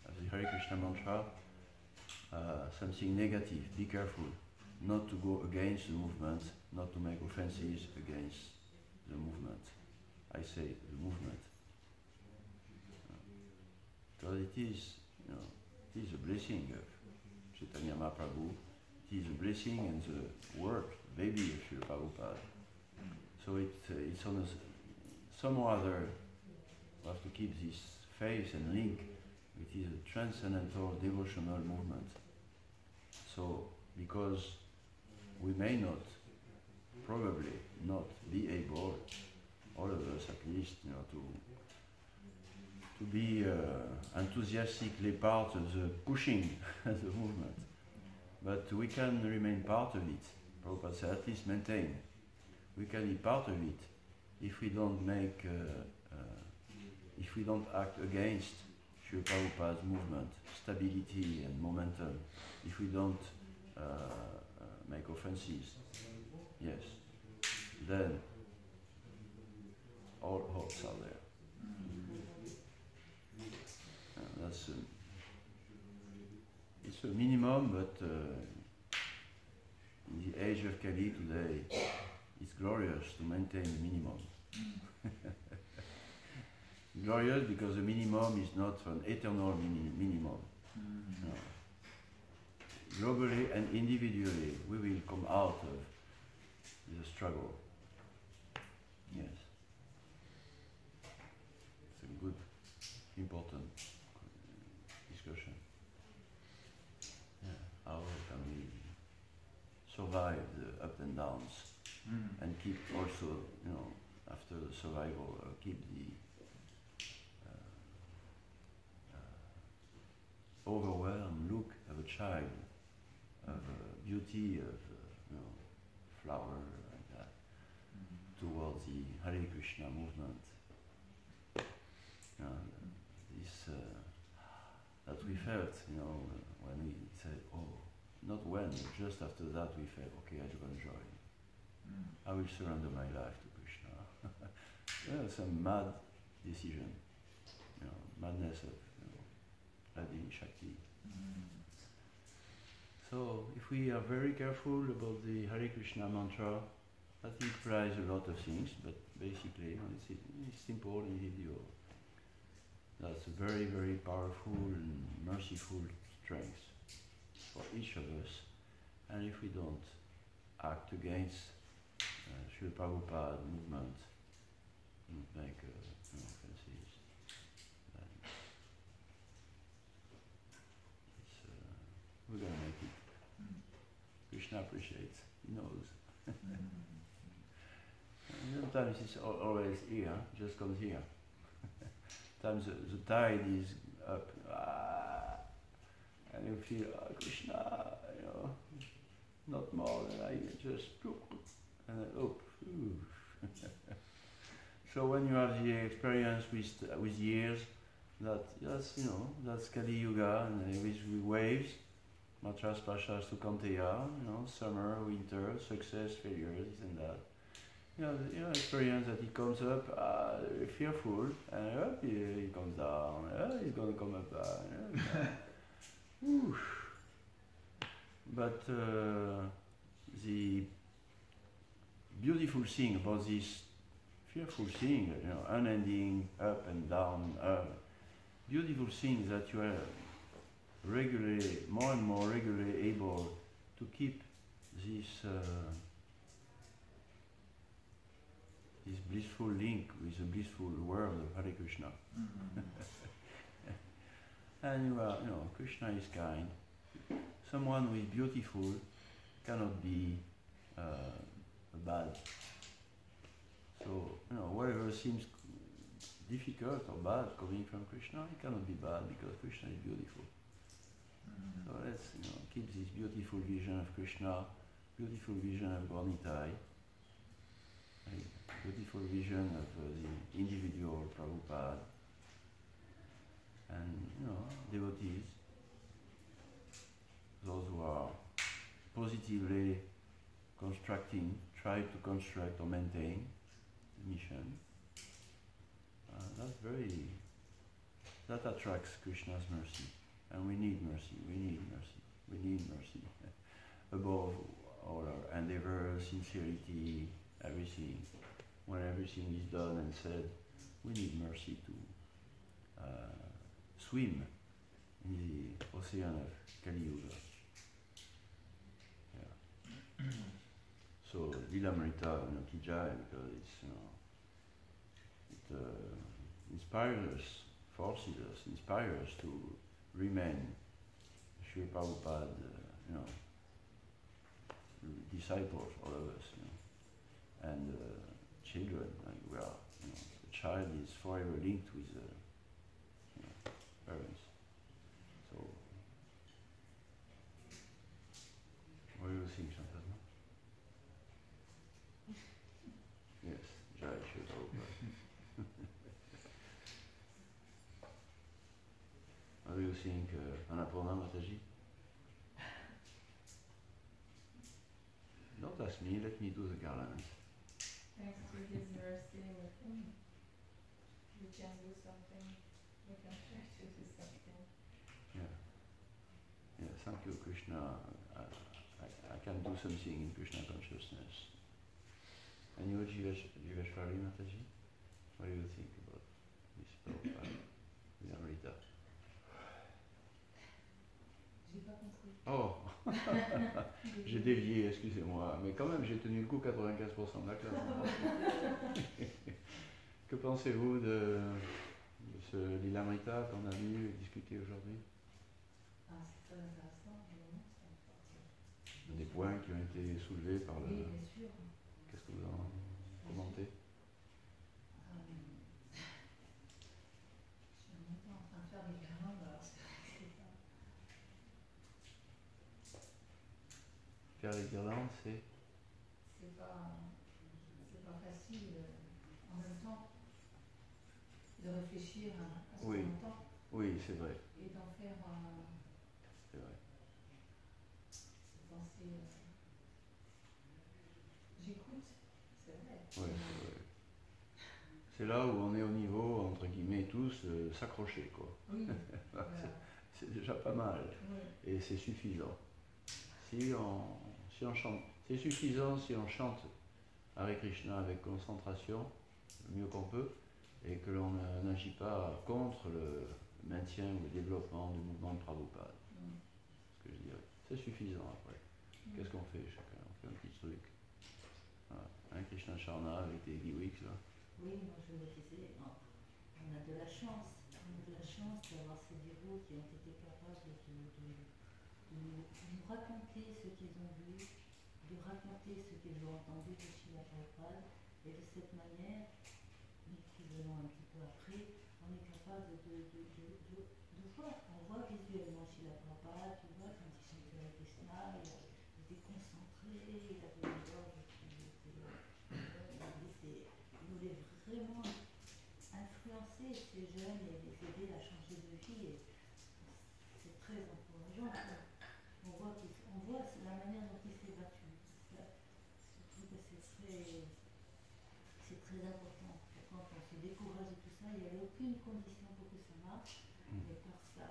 of the Hare Krishna mantra, something negative, be careful not to go against the movement, not to make offenses against the movement. I say the movement. Because it is a blessing of Chaitanya Mahaprabhu, it is a blessing and the work, the baby of Srila Prabhupada. So it's on some or other, we have to keep this faith and link. It is a transcendental devotional movement. So, because we may not, probably not be able, all of us at least, to be enthusiastically part of the pushing of the movement. But we can remain part of it. Prabhupada said, at least maintain. We can be part of it if we don't make, if we don't act against Srila Prabhupada's movement, stability and momentum, if we don't make offenses, yes, then all hopes are there. That's it's a minimum, but in the age of Kali today, it's glorious to maintain the minimum. Glorious because the minimum is not an eternal minimum. No. Globally and individually, we will come out of the struggle. Yes. It's a good, important discussion. Yeah. How can we survive the ups and downs and keep also, after the survival, keep the overwhelmed look of a child, of beauty, of flower like that, towards the Hare Krishna movement. This that we felt, when we said, not when, just after that we felt, okay, I do enjoy. I will surrender my life to Krishna. Some mad decision, madness of Adi Shakti. So, if we are very careful about the Hare Krishna mantra, that implies a lot of things, but basically it's simple and individual. That's a very, very powerful and merciful strength for each of us. And if we don't act against Srila Prabhupada movement, don't make offenses, then we're going to make it. Krishna appreciates, he knows. And sometimes it's always here, just comes here. Sometimes the tide is up, and you feel, Krishna, not more than I just, and then up. So when you have the experience with years, that's Kali Yuga, and with waves, Matras Pashas to Kanteya, summer, winter, success, failure, this and that. Experience that it comes up, fearful, and up, it comes down, it's going to come up. But the beautiful thing about this fearful things, you know, unending, up and down, beautiful things that you are regularly, more and more regularly able to keep this this blissful link with the blissful world of Hare Krishna. And you know, Krishna is kind. Someone who is beautiful cannot be bad. So, you know, whatever seems difficult or bad coming from Krishna, it cannot be bad because Krishna is beautiful. So let's, you know, keep this beautiful vision of Krishna, beautiful vision of Gaurnitai, beautiful vision of the individual Prabhupada, and, you know, devotees, those who are positively try to construct or maintain the mission. That attracts Krishna's mercy. And we need mercy, we need mercy, we need mercy. Above all our endeavors, sincerity, everything. When everything is done and said, we need mercy to swim in the ocean of Kali Yuga. Yeah. So Lilamrita, you know, ki jai, because it's, you know, it inspires us to remain Srila Prabhupada, you know, disciples, all of us, you know, and children, like we are, you know, the child is forever linked with the, you know, parents. So, what do you think, Shantanu? Yes, Jai Srila Prabhupada. What do you think, Annapurna Mataji? Don't ask me, let me do the garland. Thanks to His mercy, we can do something. We can try to do something. Yeah. Yeah, thank you, Krishna. I can do something in Krishna consciousness. And you, Jiveshwari Mataji? What do you think about this Prabhupada, Amrita? J'ai pas compris. Oh j'ai dévié, excusez-moi, mais quand même j'ai tenu le coup 95% de la classe. Que pensez-vous de ce Lilamrita qu'on a vu et discuté aujourd'hui? Ah, c'est très intéressant, évidemment. Des points qui ont été soulevés par le... Oui, bien sûr. Qu'est-ce que vous en commentez? Je suis en même temps en train de faire des guirlandes, alors c'est vrai que c'est pas... Faire les guirlandes, c'est pas facile en même temps de réfléchir à ce oui. qu'on entend. Oui, c'est vrai. Et d'en faire c'est vrai. Penser. J'écoute, c'est vrai. Oui, c'est vrai. C'est là où on est au niveau, entre guillemets, tous, s'accrocher, quoi. Oui. Voilà. C'est déjà pas mal. Oui. Et c'est suffisant. Si on chante, c'est suffisant si on chante Hare Krishna avec concentration, le mieux qu'on peut, et que l'on n'agit pas contre le maintien ou le développement du mouvement de Prabhupada. Ce que je dirais. C'est suffisant après. Qu'est-ce qu'on fait chacun? On fait un petit truc. Voilà. Un Krishna Charna avec des Giwix là. Oui, moi je me disais, on a de la chance d'avoir ces dévots qui ont été capables de nous raconter ce qu'ils ont vu, de raconter ce qu'ils ont entendu de Srila Prabhupada, et de cette manière, nous qui venons un petit peu après, on est capable de voir, on voit visuellement Srila Prabhupada, tu vois, quand il chante la Krishna, il était concentré, il avait une gorge il voulait vraiment influencer ces jeunes et les aider à changer de vie, et c'est très encourageant. On voit la manière dont il s'est battu. Je trouve que c'est très important. Quand on se décourage et tout ça, il n'y avait aucune condition pour que ça marche. Mais par ça.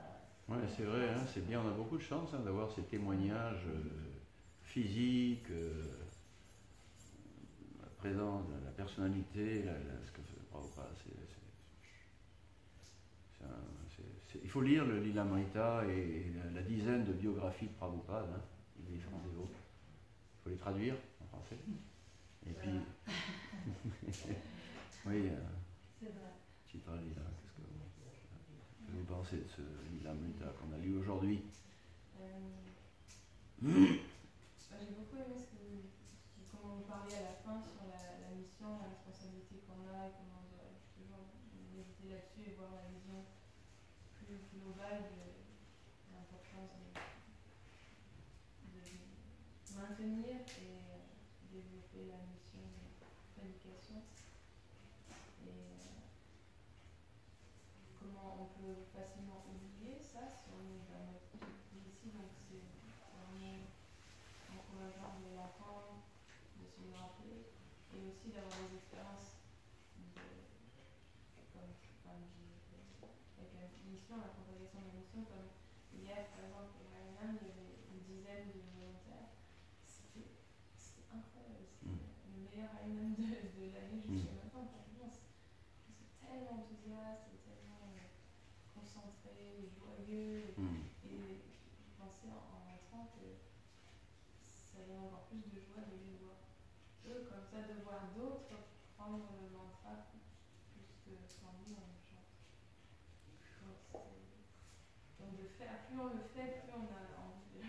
Oui, c'est vrai, hein, c'est bien, on a beaucoup de chance d'avoir ces témoignages physiques, présence, la personnalité, ce que fait Prabhupada, il faut lire le Lilamrita et la dizaine de biographies de Prabhupada, hein, des différents dévots. Il faut les traduire en français. Et puis, oui, C'est vrai. Chitra Lila, qu'est-ce que vous pensez de ce Lilamrita qu'on a lu aujourd'hui? J'ai beaucoup aimé comment vous parliez à la fin sur la mission, la responsabilité qu'on a et comment on doit toujours méditer là-dessus et voir la vision plus globale de l'importance de maintenir et développer la mission de prédication et comment on peut facilement oublier ça si on est dans notre vie ici, donc c'est vraiment encourageant de l'entendre, de se le rappeler et aussi d'avoir des expériences avec la mission, la propagation de la mission, comme hier par exemple au Harinam, il y avait une dizaine de volontaires. C'était incroyable, c'était le meilleur Harinam de l'année jusqu'à maintenant pour moi. C'est tellement enthousiaste et tellement concentré, joyeux et je pensais en rentrant que ça donne encore plus de joie de les voir. Eux, comme ça, de voir d'autres prendre le mantra plus que sans nous on le chante. Donc de faire, plus on le fait, plus on a envie de.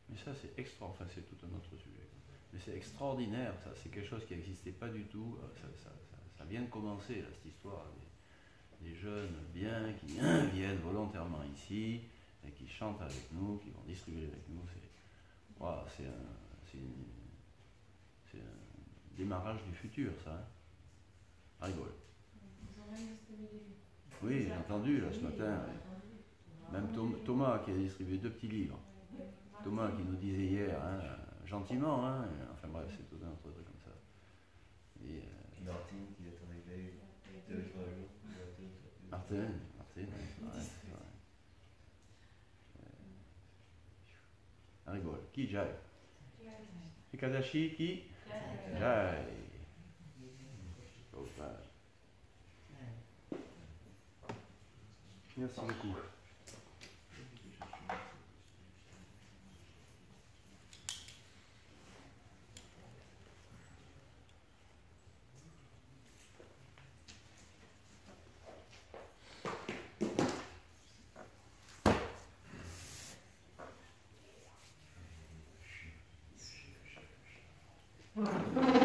Mais ça, c'est extra, enfin, c'est tout un autre sujet. Mais c'est extraordinaire, ça, c'est quelque chose qui n'existait pas du tout. Ça vient de commencer, là, cette histoire. Des jeunes bien qui viennent volontairement ici et qui chantent avec nous, qui vont distribuer avec nous. C'est un démarrage du futur, ça. Hein. Rigole. Ils ont même distribué des livres. Oui, j'ai entendu là ce matin. Même Thomas qui a distribué 2 petits livres. Thomas qui nous disait hier, hein, gentiment, hein, enfin bref, c'est tout un autre truc comme ça. Et, Martin qui est arrivé 2-3 jours. Martin, c'est vrai. On rigole. Qui Jai? Ekadashi qui? Jai. Merci beaucoup. Thank you.